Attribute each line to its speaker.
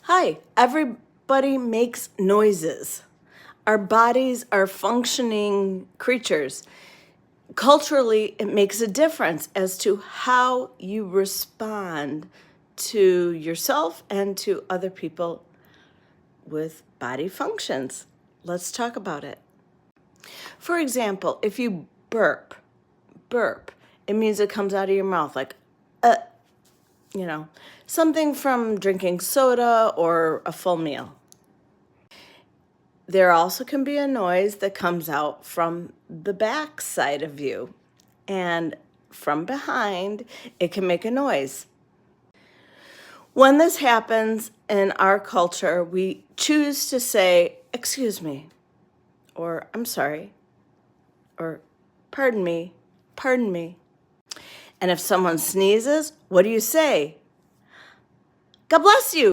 Speaker 1: Hi, everybody makes noises. Our bodies are functioning creatures. Culturally, it makes a difference as to how you respond to yourself and to other people with body functions. Let's talk about it. For example, if you burp, it means it comes out of your mouth like, something from drinking soda or a full meal. There also can be a noise that comes out from the back side of you, and from behind, it can make a noise. When this happens in our culture, we choose to say, "Excuse me," or "I'm sorry," or pardon me. And if someone sneezes, what do you say? "God bless you."